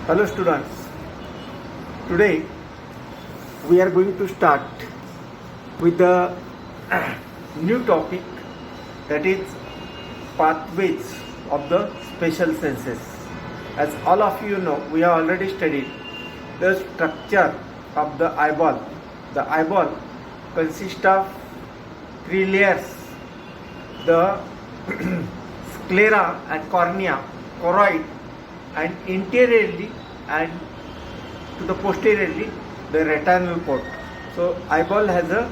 Hello students, today we are going to start with the new topic, that is pathways of the special senses. As all of you know, we have already studied the structure of the eyeball. The eyeball consists of three layers: the sclera and cornea, choroid, and interiorly and to the posteriorly the retinal coat. So eyeball has a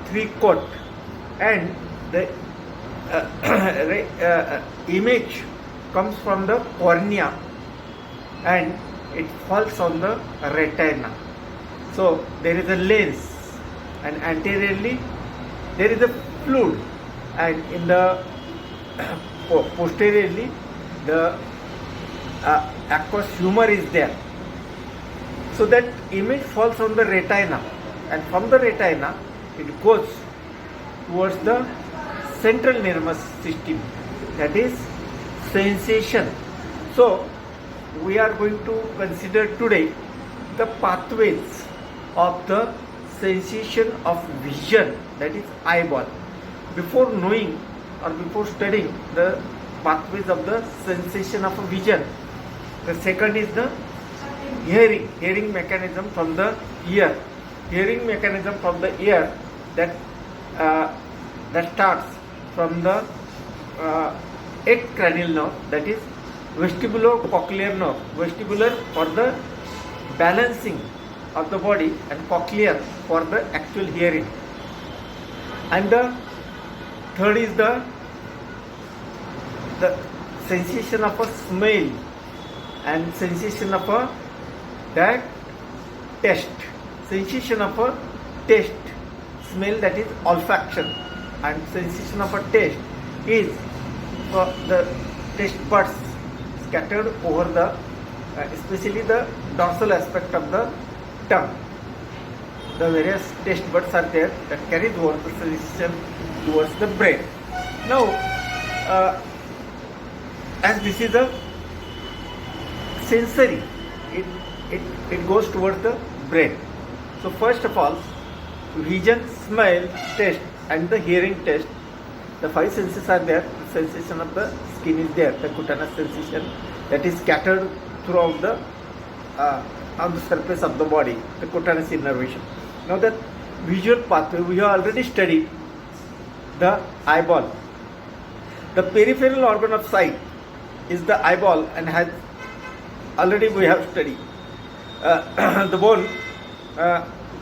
three coat, and the image comes from the cornea and it falls on the retina. So there is a lens, and anteriorly there is a fluid, and in the posteriorly the aqueous humor is there. So that image falls on the retina, and from the retina it goes towards the central nervous system, that is sensation. So we are going to consider today the pathways of the sensation of vision, that is eyeball. Before knowing or before studying the pathways of the sensation of a vision, the second is the hearing mechanism from the ear. Hearing mechanism from the ear that starts from the eighth cranial nerve, that is vestibulocochlear nerve. Vestibular for the balancing of the body, and cochlear for the actual hearing. And the third is the sensation of a smell and sensation of a taste. Sensation of a taste, smell, that is olfaction, and sensation of a taste is the taste buds scattered over the especially the dorsal aspect of the tongue. The various taste buds are there that carries over the sensation towards the brain. Now, as this is a sensory, it goes towards the brain. So first of all, vision, smell, taste, and the hearing taste, the five senses are there. The sensation of the skin is there, the cutaneous sensation that is scattered throughout the on the surface of the body, the cutaneous innervation. Now that visual pathway, we have already studied the eyeball. The peripheral organ of sight is the eyeball, and has already we have studied the bone.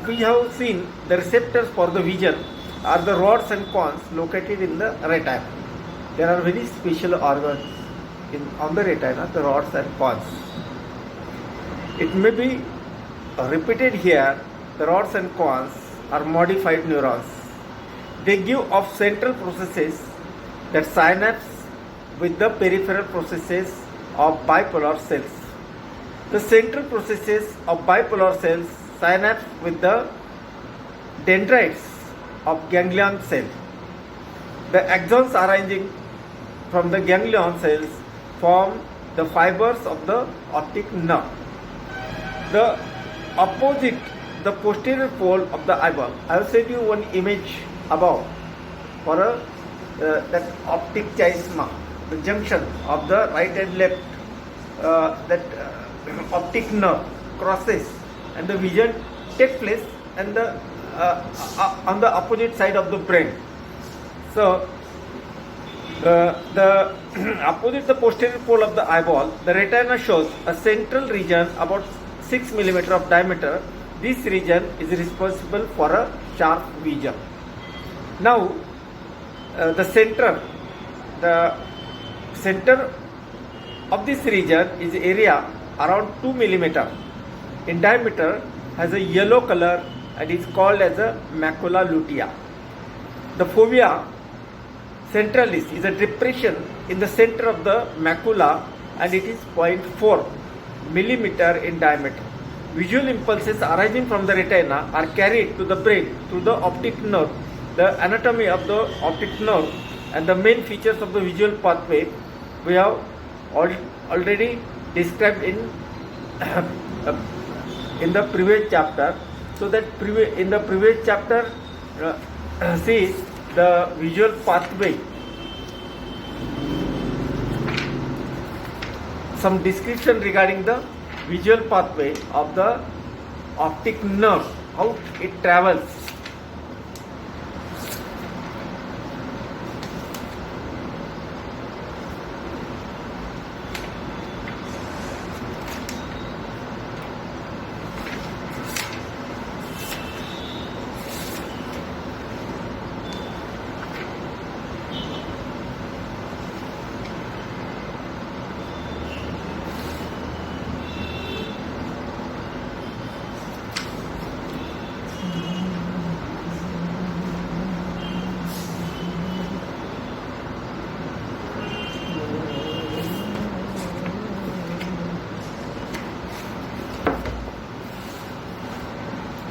We have seen the receptors for the vision are the rods and cones located in the retina. There are very special organs on the retina, the rods and cones. It may be repeated here. The rods and cones are modified neurons. They give off central processes that synapse with the peripheral processes of bipolar cells. The central processes of bipolar cells synapse with the dendrites of ganglion cells. The axons arising from the ganglion cells form the fibers of the optic nerve. The opposite, the posterior pole of the eyeball. I will send you one image above for that optic chiasma, the junction of the right and left, optic nerve crosses, and the vision takes place, and the on the opposite side of the brain. So the opposite the posterior pole of the eyeball, the retina shows a central region about 6 mm of diameter. This region is responsible for a sharp vision. Now the center of this region is area around 2 mm in diameter, has a yellow color, and is called as a macula lutea. The fovea centralis is a depression in the center of the macula, and it is 0.4 mm in diameter. Visual impulses arising from the retina are carried to the brain through the optic nerve. The anatomy of the optic nerve and the main features of the visual pathway we have already described in in the previous chapter. So that in the previous chapter, see the visual pathway, some description regarding the visual pathway of the optic nerve, how it travels.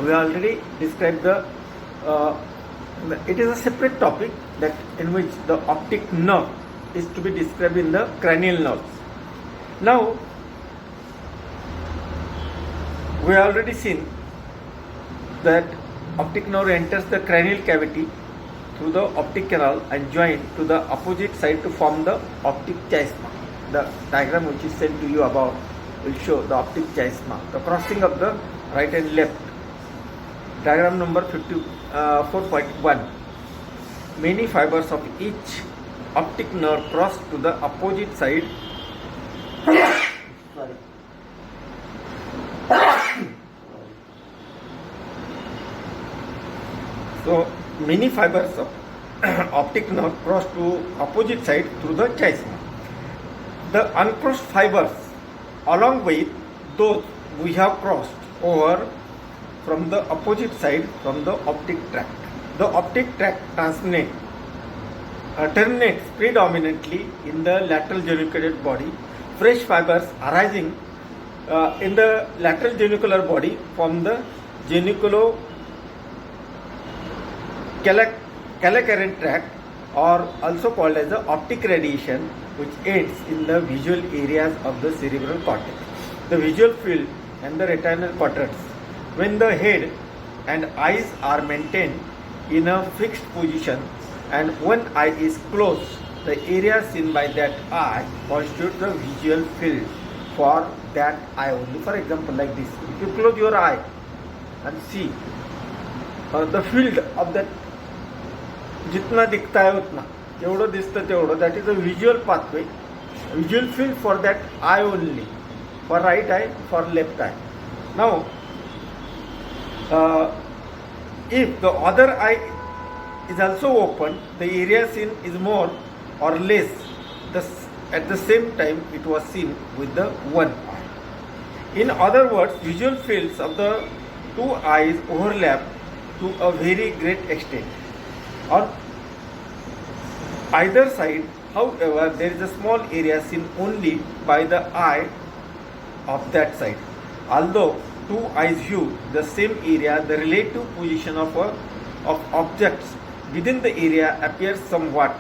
We already described it is a separate topic that in which the optic nerve is to be described in the cranial nerves. Now, we have already seen that optic nerve enters the cranial cavity through the optic canal and join to the opposite side to form the optic chiasma. The diagram which is sent to you above will show the optic chiasma, the crossing of the right and left. Diagram number 4.1. Many fibers of each optic nerve cross to the opposite side. Sorry. So many fibers of optic nerve cross to opposite side through the chiasma. The uncrossed fibers, along with those we have crossed over from the opposite side from the optic tract. The optic tract terminates predominantly in the lateral geniculate body. Fresh fibers arising in the lateral genicular body from the geniculo-calcarean tract, or also called as the optic radiation, which aids in the visual areas of the cerebral cortex, the visual field and the retinal cortex. When the head and eyes are maintained in a fixed position and one eye is closed, the area seen by that eye constitutes the visual field for that eye only. For example, like this, if you close your eye and see the field of that, जितना दिखता है उतना, जेवढं दिसतं तेवढं, that is a visual pathway, visual field for that eye only, for right eye, for left eye. Now, if the other eye is also open, the area seen is more or less at the same time it was seen with the one eye. In other words, visual fields of the two eyes overlap to a very great extent. On either side, however, there is a small area seen only by the eye of that side. Although two eyes view the same area, the relative position of objects within the area appears somewhat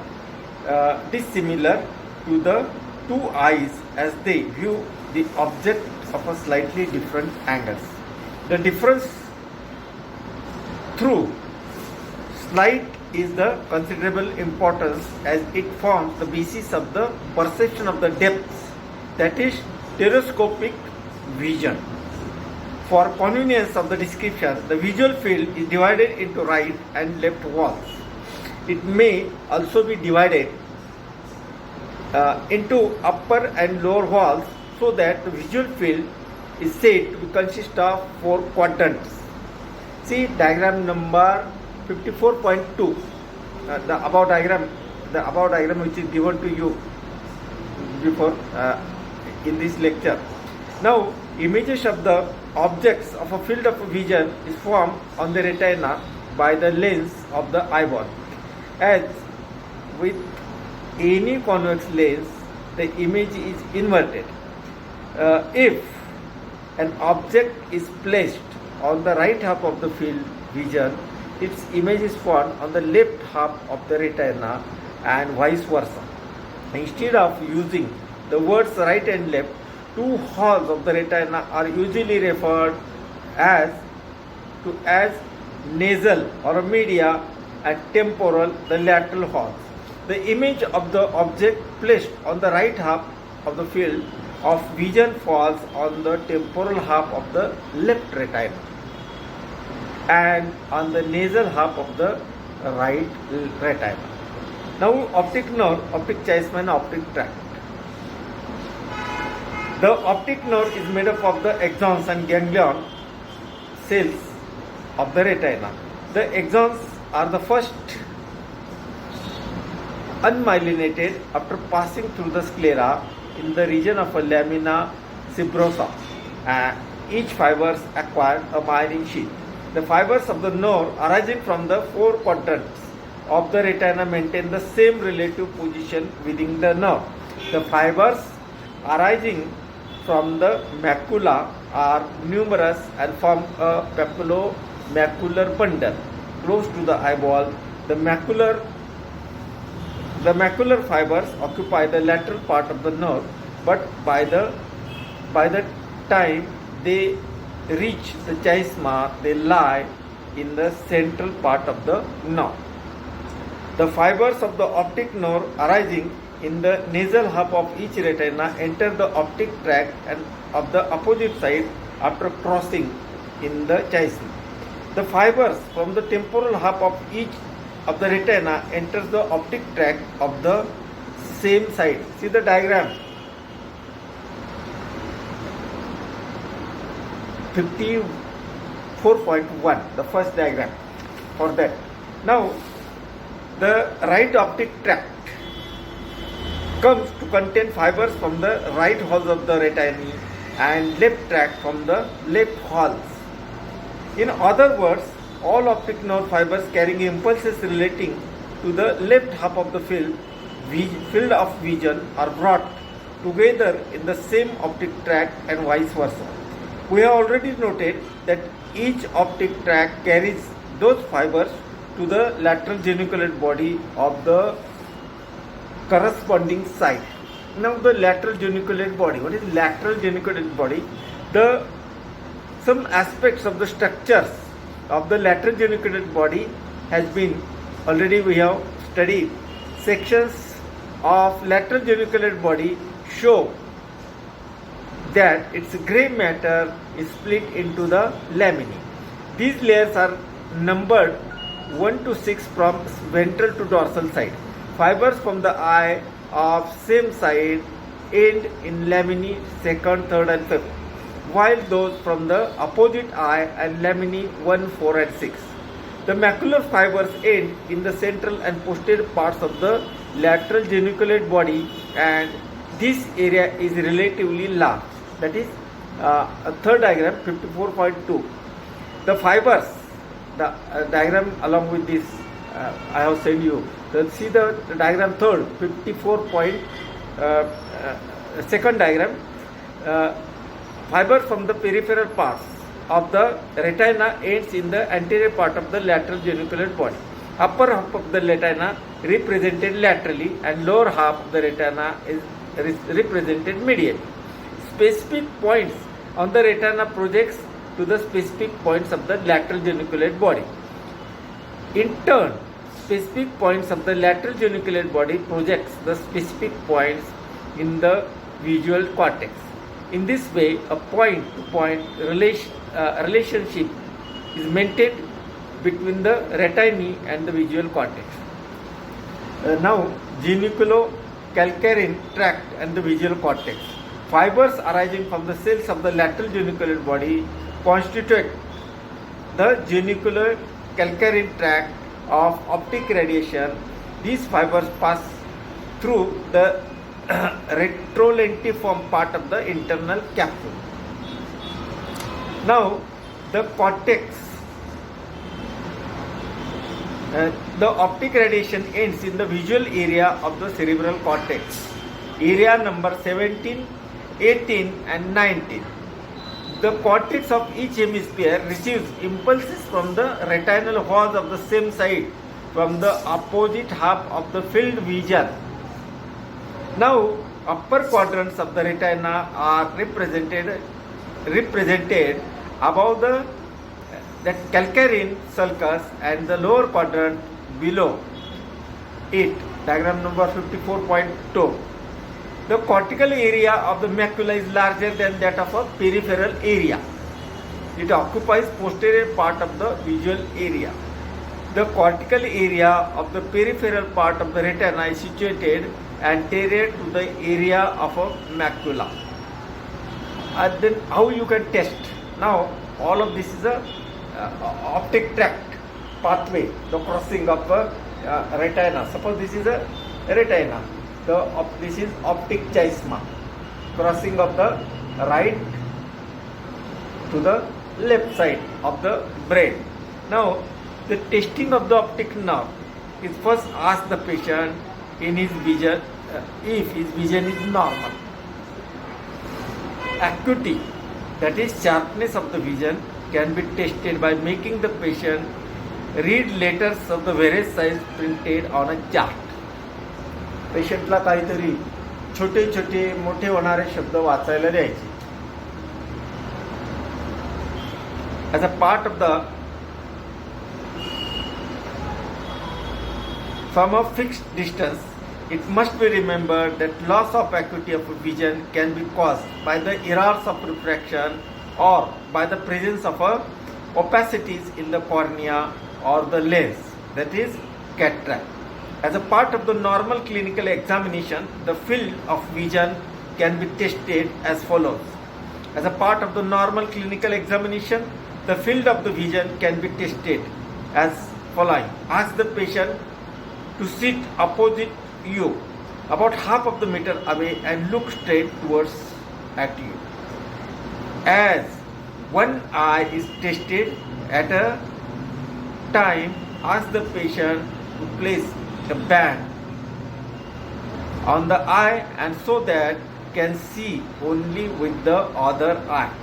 dissimilar to the two eyes as they view the object of a slightly different angles. The difference through slight is the considerable importance as it forms the basis of the perception of the depths, that is stereoscopic vision. For convenience of the description, the visual field is divided into right and left walls. It may also be divided into upper and lower walls, so that the visual field is said to consist of 4 quadrants. See diagram number 54.2, the above diagram which is given to you before in this lecture. Now, images of the objects of a field of vision is formed on the retina by the lens of the eyeball. As with any convex lens, the image is inverted. If an object is placed on the right half of the field vision, its image is formed on the left half of the retina, and vice versa. Instead of using the words right and left, two halls of the retina are usually referred as as nasal or media and temporal, the lateral halls. The image of the object placed on the right half of the field of vision falls on the temporal half of the left retina and on the nasal half of the right retina. Now optic nerve, optic chiasma and optic tract. The optic nerve is made up of the axons and ganglion cells of the retina. The axons are the first unmyelinated after passing through the sclera in the region of a lamina fibrosa. Each fibers acquire a myelin sheath. The fibers of the nerve arising from the four quadrants of the retina maintain the same relative position within the nerve. The fibers arising from the macula are numerous and form a papulomacular bundle close to the eyeball. The macular fibers occupy the lateral part of the nerve, but by the time they reach the chiasma, they lie in the central part of the nerve. The fibers of the optic nerve arising in the nasal half of each retina enter the optic tract and of the opposite side after crossing in the chiasma. The fibers from the temporal half of each of the retina enters the optic tract of the same side. See the diagram. 54.1, the first diagram for that. Now, the right optic tract comes to contain fibers from the right halls of the retinae and left tract from the left halls. In other words, all optic nerve fibers carrying impulses relating to the left half of the field of vision are brought together in the same optic tract and vice versa. We have already noted that each optic tract carries those fibers to the lateral geniculate body of the corresponding side. Now the lateral geniculate body. What is lateral geniculate body? Some aspects of the structures of the lateral geniculate body has been already we have studied. Sections of lateral geniculate body show that its gray matter is split into the laminae. These layers are numbered 1 to 6 from ventral to dorsal side. Fibers from the eye of same side end in laminae 2nd, 3rd and 5th, while those from the opposite eye and laminae 1, 4 and 6. The macular fibers end in the central and posterior parts of the lateral geniculate body, and this area is relatively large. That is a third diagram 54.2. The fibers, the diagram along with this I have sent you. See the diagram third 54.2nd diagram. Fiber from the peripheral parts of the retina ends in the anterior part of the lateral geniculate body. Upper half of the retina represented laterally and lower half of the retina is represented medially. Specific points on the retina projects to the specific points of the lateral geniculate body. In turn, specific points of the lateral geniculate body projects the specific points in the visual cortex. In this way, a point-to-point relationship is maintained between the retinae and the visual cortex. Now, geniculocalcarine tract and the visual cortex. Fibers arising from the cells of the lateral geniculate body constitute the geniculocalcarine tract of optic radiation. These fibers pass through the retrolentiform part of the internal capsule. Now, the cortex. The optic radiation ends in the visual area of the cerebral cortex. Area number 17, 18 and 19. The cortex of each hemisphere receives impulses from the retinal halls of the same side from the opposite half of the field vision. Now, upper quadrants of the retina are represented above the calcarine sulcus and the lower quadrant below it. Diagram number 54.2. The cortical area of the macula is larger than that of a peripheral area. It occupies posterior part of the visual area. The cortical area of the peripheral part of the retina is situated anterior to the area of a macula. And then how you can test? Now all of this is a optic tract pathway, the crossing of the retina. Suppose this is a retina. This is optic chiasma, crossing of the right to the left side of the brain. Now the testing of the optic nerve is first ask the patient in his vision if his vision is normal. Acuity, that is sharpness of the vision, can be tested by making the patient read letters of the various size printed on a chart. पेशंटला काहीतरी छोटे छोटे मोठे होणारे शब्द वाचायला द्यायचे. As a part of the from a fixed distance, it must be remembered that loss of acuity of vision can be caused by the errors of refraction or by the presence of opacities in the cornea or the lens, that is cataract. As a part of the normal clinical examination, the field of vision can be tested as follows. As a part of the normal clinical examination, the field of the vision can be tested as following. Ask the patient to sit opposite you, about half of the meter away, and look straight towards at you. As one eye is tested at a time, ask the patient to place the band on the eye and so that can see only with the other eye.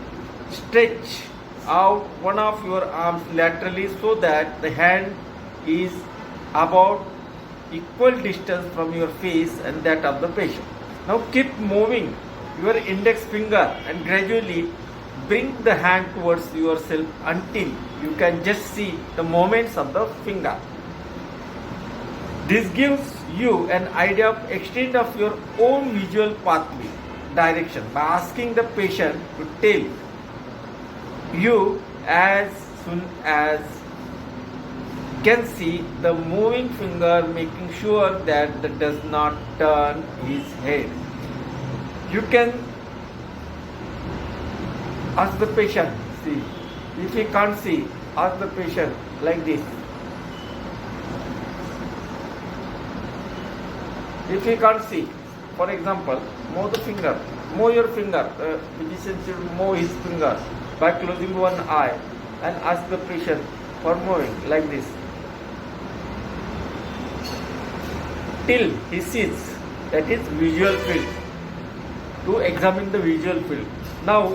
Stretch out one of your arms laterally so that the hand is about equal distance from your face and that of the patient. Now keep moving your index finger and gradually bring the hand towards yourself until you can just see the movements of the finger. This gives you an idea of extent of your own visual pathway direction by asking the patient to tell you as soon as can see the moving finger, making sure that that does not turn his head. You can ask the patient, see, if he can't see, ask the patient like this. If he can't see, for example, move your finger. The physician should move his finger by closing one eye and ask the patient for moving like this till he sees, that is visual field, to examine the visual field. Now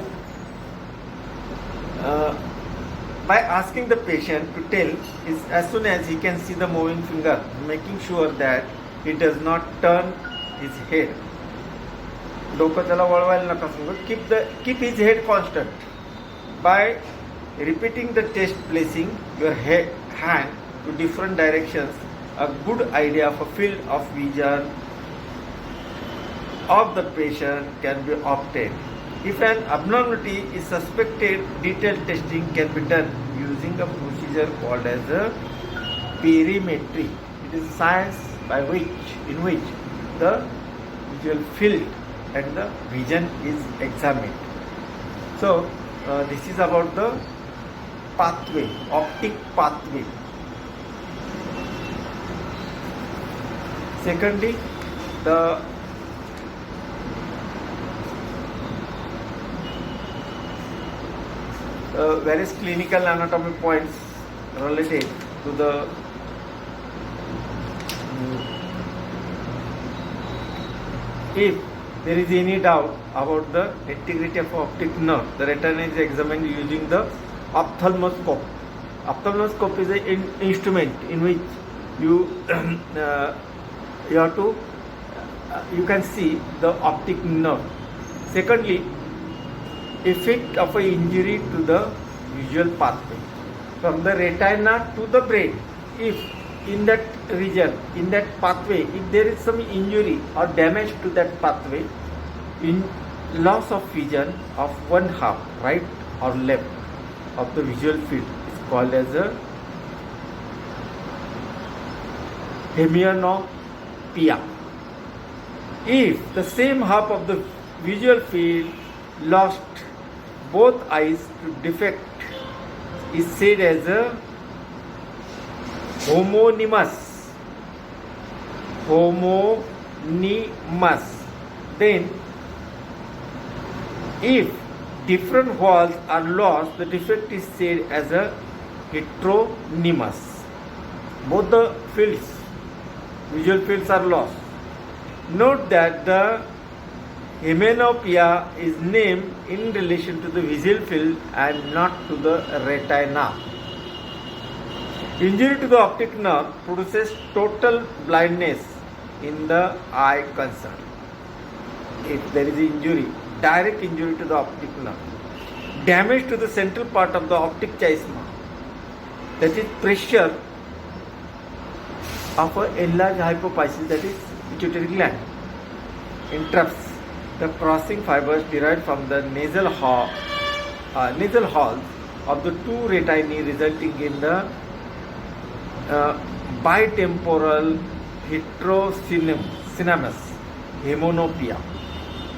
by asking the patient to tell is as soon as he can see the moving finger, making sure that he does not turn his head. डोकं त्याला वळवायला नका सांगू. Keep his head constant by repeating the test, placing your hand to different directions. A good idea of a field of vision of the patient can be obtained. If an abnormality is suspected, detailed testing can be done using a procedure called as a perimetry. It is science in which the visual field and the vision is examined. So this is about the pathway, optic pathway. Secondly, the various clinical anatomy points related to the if there is any doubt about the integrity of optic nerve, the retina is examined using the ophthalmoscope. Ophthalmoscope is an instrument in which you have to you can see the optic nerve. Secondly, effect of a injury to the visual pathway from the retina to the brain. If in that region, in that pathway, if there is some injury or damage to that pathway, in loss of vision of one half, right or left, of the visual field is called as a hemianopia. If the same half of the visual field lost both eyes to defect is said as a homonymous. Then if different whorls are lost, the defect is said as a heteronymous. Both the fields, visual fields, are lost. Note that the hemianopia is named in relation to the visual field and not to the retina. Injury to the optic nerve produces total blindness in the eye concerned. If there is injury, direct injury to the optic nerve, damage to the central part of the optic chiasma, that is pressure of a enlarged hypophysis, that is pituitary gland, interrupts the crossing fibers derived from the nasal halls of the two retinae, resulting in the bitemporal heterocinematic hemianopia.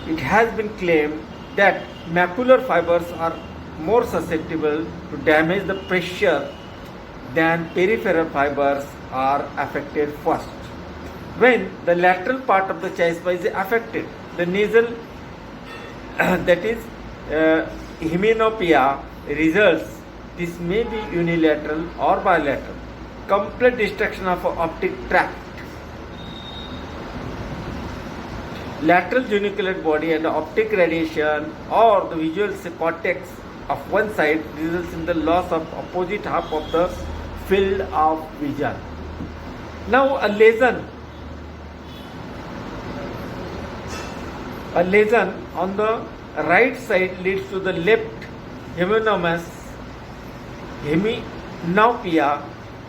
It has been claimed that macular fibers are more susceptible to damage the pressure than peripheral fibers are affected first. When the lateral part of the chiasma is affected, the nasal that is hemianopia results. This may be unilateral or bilateral. Complete destruction of optic tract, lateral geniculate body and optic radiation or the visual cortex of one side results in the loss of opposite half of the field of vision. Now a lesion on the right side leads to the left hemianopia.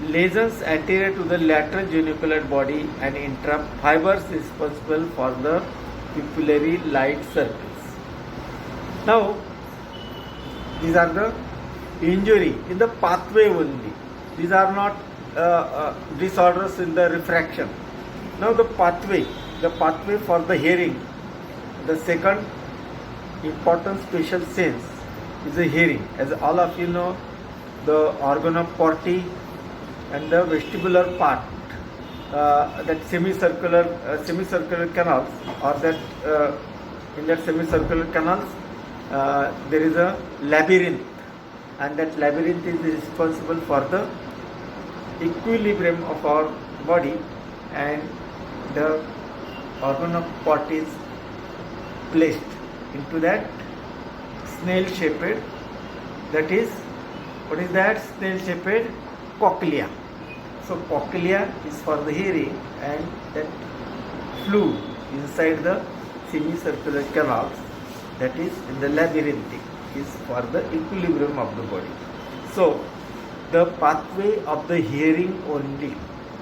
Lesions anterior to the lateral geniculate body and interrupt fibers responsible for the pupillary light circles. Now, these are the injury in the pathway only. These are not disorders in the refraction. Now, the pathway for the hearing. The second important special sense is the hearing. As all of you know, the organ of Corti and the vestibular part, that semicircular canals, or that in that semicircular canals there is a labyrinth, and that labyrinth is responsible for the equilibrium of our body, and the organ of Corti is placed into that snail-shaped, that is, what is that snail-shaped? Cochlea. So cochlea is for the hearing, and that fluid inside the semicircular canals, that is in the labyrinthic, is for the equilibrium of the body. So the pathway of the hearing only.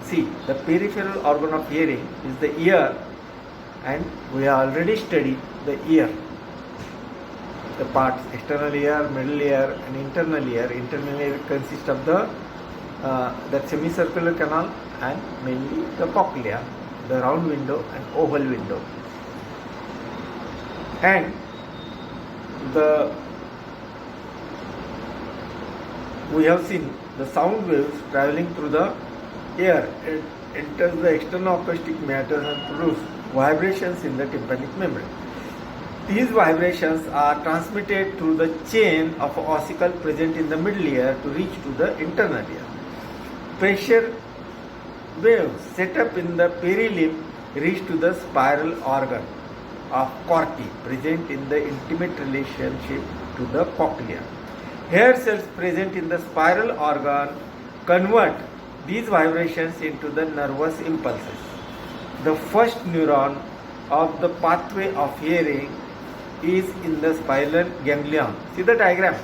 See, the peripheral organ of hearing is the ear, and we have already studied the ear. The parts, external ear, middle ear and internal ear. Internal ear consists of the that semicircular canal and mainly the cochlea, the round window and oval window. And we have seen the sound waves traveling through the air. It enters the external acoustic matter and produces vibrations in the tympanic membrane. These vibrations are transmitted through the chain of ossicle present in the middle ear to reach to the internal ear. Pressure waves set up in the perilimb reach to the spiral organ of Corti present in the intimate relationship to the cochlea. Hair cells present in the spiral organ convert these vibrations into the nervous impulses. The first neuron of the pathway of hearing is in the spinal ganglion. See the diagram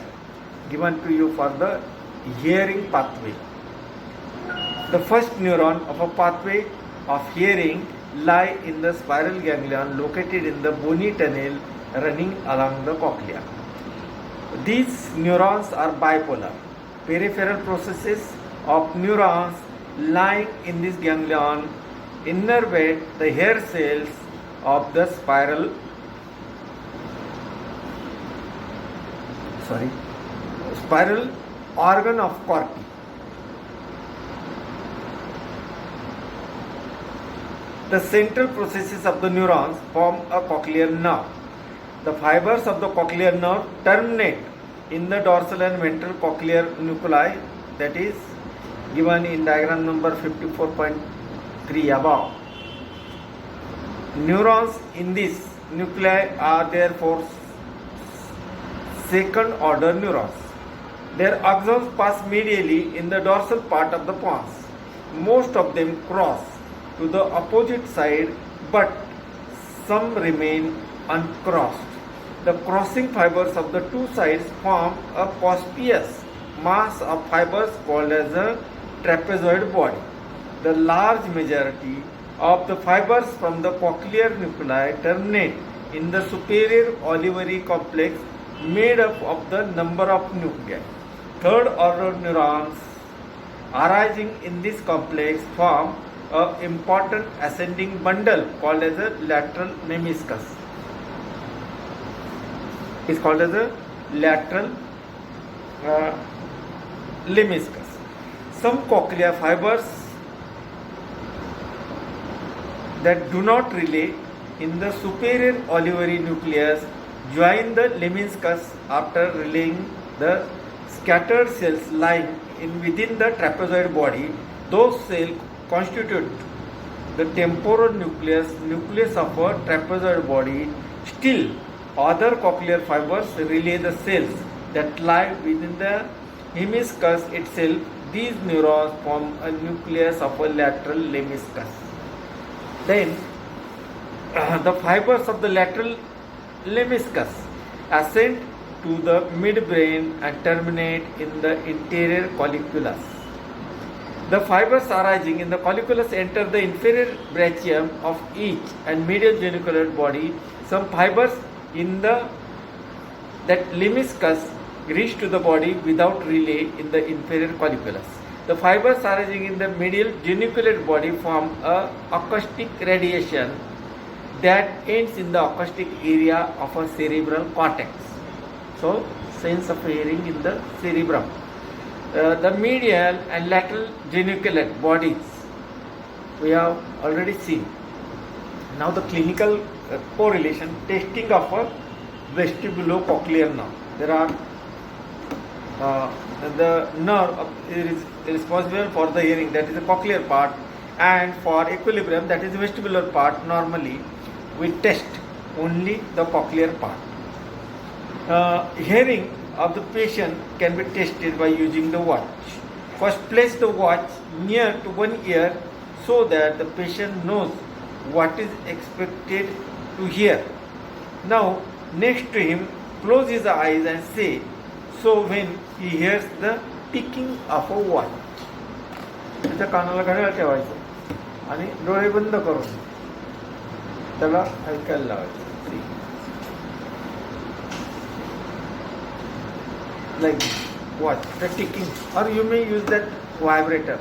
given to you for the hearing pathway. The first neuron of a pathway of hearing lie in the spiral ganglion located in the bony tunnel running along the cochlea. These neurons are bipolar. Peripheral processes of neurons lying in this ganglion innervate the hair cells of the spiral organ of Corti. The central processes of the neurons form a cochlear nerve. The fibers of the cochlear nerve terminate in the dorsal and ventral cochlear nuclei, that is given in diagram number 54.3 above. Neurons in this nuclei are therefore second order neurons. Their axons pass medially in the dorsal part of the pons. Most of them cross to the opposite side, but some remain uncrossed. The crossing fibers of the two sides form a posterius mass of fibers called as a trapezoid body. The large majority of the fibers from the cochlear nuclei terminate in the superior olivary complex made up of the number of nuclei. Third order neurons arising in this complex form an important ascending bundle called as a lateral lemniscus. Is called as a lateral lemniscus. Some cochlear fibers that do not relay in the superior olivary nucleus join the lemniscus after relaying the scattered cells lying within the trapezoid body. Those cells constitute the temporal nucleus of a trapezoid body. Still, other cochlear fibers relay the cells that lie within the hemisphere itself. These neurons form a nucleus of a lateral lemniscus. Then, the fibers of the lateral lemniscus ascend to the midbrain and terminate in the interior colliculus. The fibers arising in the colliculus enter the inferior brachium of each and medial geniculate body. Some fibers in that lemniscus reach to the body without relay in the inferior colliculus. The fibers arising in the medial geniculate body form a acoustic radiation that ends in the acoustic area of a cerebral cortex. So, sense of hearing in the cerebrum. The medial and lateral geniculate bodies we have already seen. Now the clinical correlation testing of a vestibulocochlear nerve. There are the nerve is responsible for the hearing, that is the cochlear part, and for equilibrium, that is the vestibular part. Normally we test only the cochlear part. Hearing of the patient can be tested by using the watch. First, place the watch near to one ear so that the patient knows what is expected to hear. Now, next to him, close his eyes and say, so when he hears the ticking of a watch. त्याच्या कानाला घड्याळ ठेवायचं आणि डोळे बंद करून त्याला ऐकायला लावायचं. Like this. Watch the ticking, or you may use that vibrator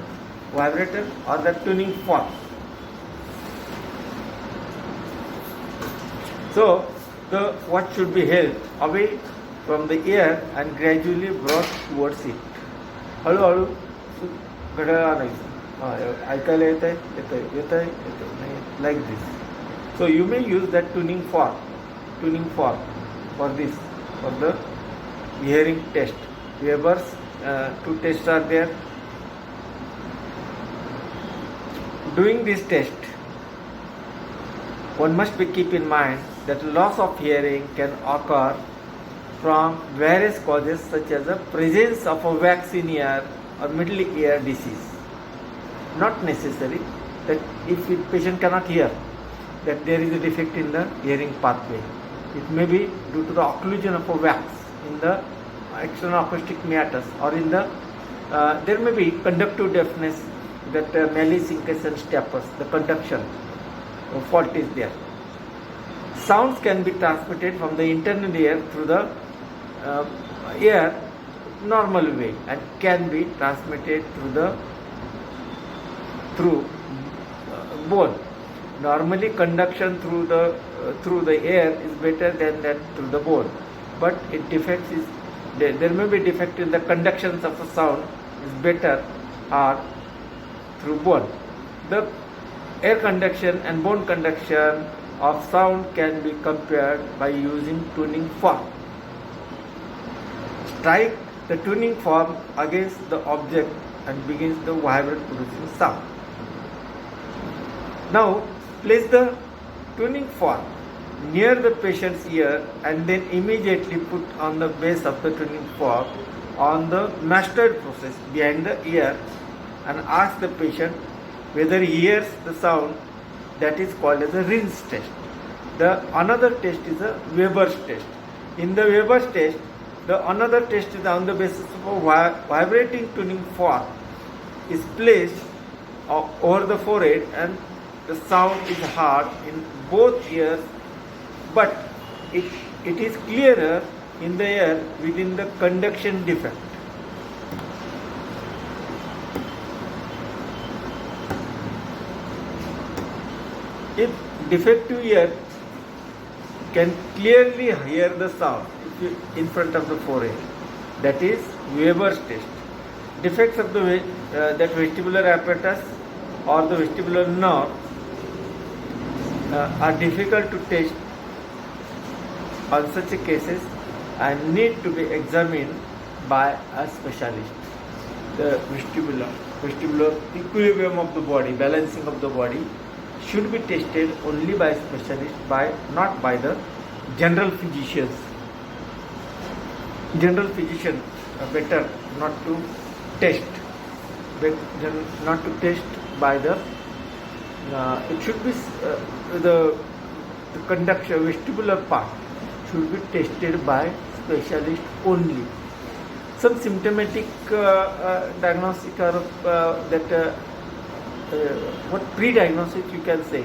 or that tuning fork. So the watch should be held away from the ear and gradually brought towards it. हळूहळू घड्याळ आणायचं. ऐकायला येतंय नाही, like this. So you may use that tuning fork for this, for the hearing test. Weber's two tests are there. Doing this test, one must keep in mind that loss of hearing can occur from various causes such as the presence of a wax in ear or middle ear disease. Not necessary that if the patient cannot hear, that there is a defect in the hearing pathway. It may be due to the occlusion of a wax in the external acoustic meatus, or in the there may be conductive deafness, that malleus incussus stapes, the conduction fault is there. Sounds can be transmitted from the internal ear through the air normal way, and can be transmitted through bone. Normally conduction through the air is better than that through the bone, but it defects is there may be defect in the conductions of a sound is better are through bone. The air conduction and bone conduction of sound can be compared by using tuning fork. Strike the tuning fork against the object and begins the vibrant producing sound. Now place the tuning fork near the patient's ear and then immediately put on the base of the tuning fork on the mastoid process behind the ear, and ask the patient whether he hears the sound. That is called as a rinse test. The another test is a Weber's test. In the Weber's test, the another test is on the basis of a vibrating tuning fork is placed over the forehead, and the sound is heard in both ears, but it is clearer in the ear within the conduction defect. If defective ear can clearly hear the sound in front of the forehead, that is Weber's test. Defects of the that vestibular apparatus or the vestibular nerve are difficult to test on such cases and need to be examined by a specialist. The vestibular equilibrium of the body, balancing of the body, should be tested only by specialists, not by the general physicians. General physician better not to test, by the it should be the conduction vestibular part should be tested by specialist only. Some symptomatic diagnostic are what pre-diagnosis you can say,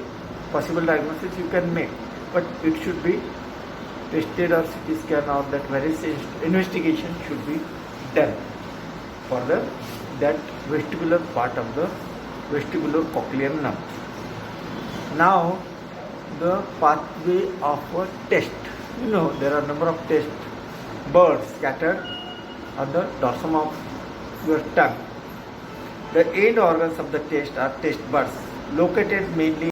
possible diagnosis you can make, but it should be tested, or CT scan or that various investigation should be done for that vestibular part of the vestibular cochlear nerve. Now the pathway of a test. There are a number of test birds scattered on the dorsum of your tongue. The end organs of the test are test buds located mainly